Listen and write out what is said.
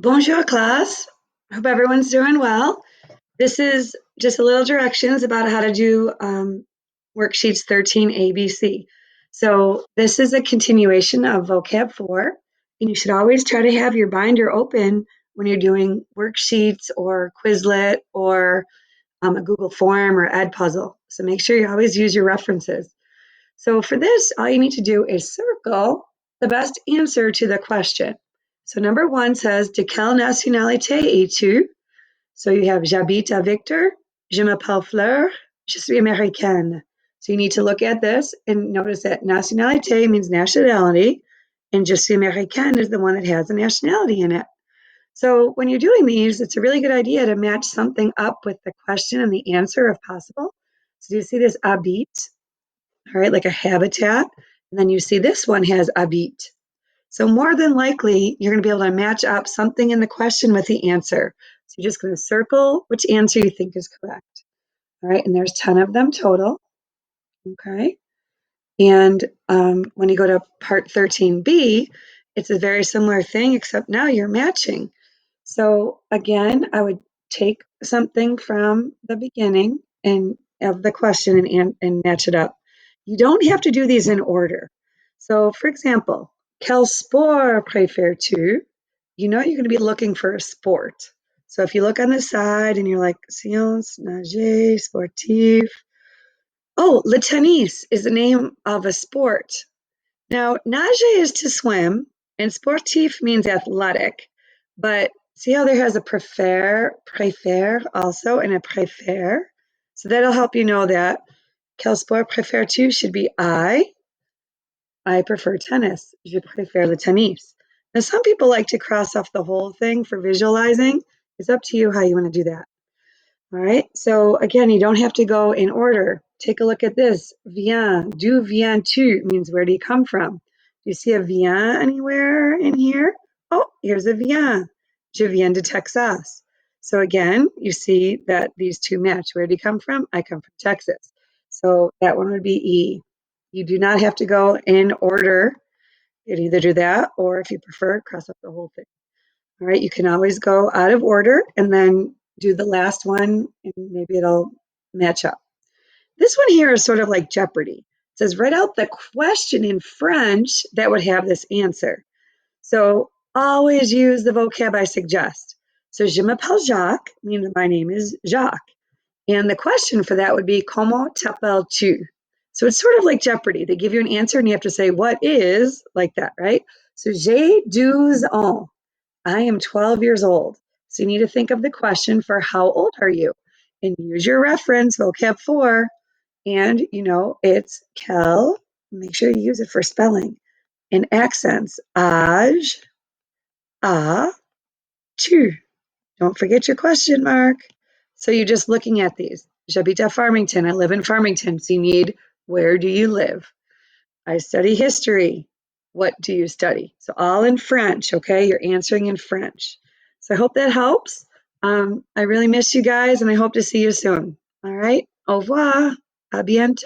Bonjour, class. Hope everyone's doing well. This is just a little directions about how to do worksheets 13 ABC. So this is a continuation of vocab 4, and you should always try to have your binder open when you're doing worksheets or Quizlet or a Google form or Edpuzzle. So make sure you always use your references. So for this, all you need to do is circle the best answer to the question. So number 1 says, de quelle nationalité es-tu? So you have j'habite à Victor, je m'appelle Fleur, je suis américaine. So you need to look at this and notice that nationalité means nationality, and je suis américaine is the one that has a nationality in it. So when you're doing these, it's a really good idea to match something up with the question and the answer if possible. So do you see this habite? All right, like a habitat. And then you see this one has habite. So more than likely, you're going to be able to match up something in the question with the answer. So you're just going to circle which answer you think is correct. All right, and there's 10 of them total. Okay. And when you go to part 13B, it's a very similar thing, except now you're matching. So again, I would take something from the beginning and of the question and match it up. You don't have to do these in order. So for example, quel sport préfères-tu? You know you're going to be looking for a sport. So if you look on the side and you're like, sciences, nager, sportif. Oh, le tennis is the name of a sport. Now, nager is to swim, and sportif means athletic. But see how there has a préfère also, and a préfère? So that'll help you know that. Quel sport préfères-tu should be I. I prefer tennis. Je préfère le tennis. Now, some people like to cross off the whole thing for visualizing. It's up to you how you want to do that. All right. So again, you don't have to go in order. Take a look at this. Viens. D'où viens-tu means where do you come from? Do you see a viens anywhere in here? Oh, here's a viens. Je viens de Texas. So again, you see that these two match. Where do you come from? I come from Texas. So that one would be E. You do not have to go in order. You can either do that, or if you prefer, cross up the whole thing. All right, you can always go out of order and then do the last one, and maybe it'll match up. This one here is sort of like Jeopardy. It says, write out the question in French that would have this answer. So always use the vocab I suggest. So je m'appelle Jacques means my name is Jacques. And the question for that would be, comment t'appelles-tu? So it's sort of like Jeopardy. They give you an answer and you have to say, what is, like that, right? So j'ai 12 ans. I am 12 years old. So you need to think of the question for how old are you? And use your reference, vocab 4. And, it's quel, make sure you use it for spelling. And accents, âge, à, tu. Don't forget your question mark. So you're just looking at these. J'habite à Farmington. I live in Farmington. So you need, where do you live? I study history. What do you study? So all in French, okay? You're answering in French. So I hope that helps. I really miss you guys, and I hope to see you soon. All right? Au revoir. À bientôt.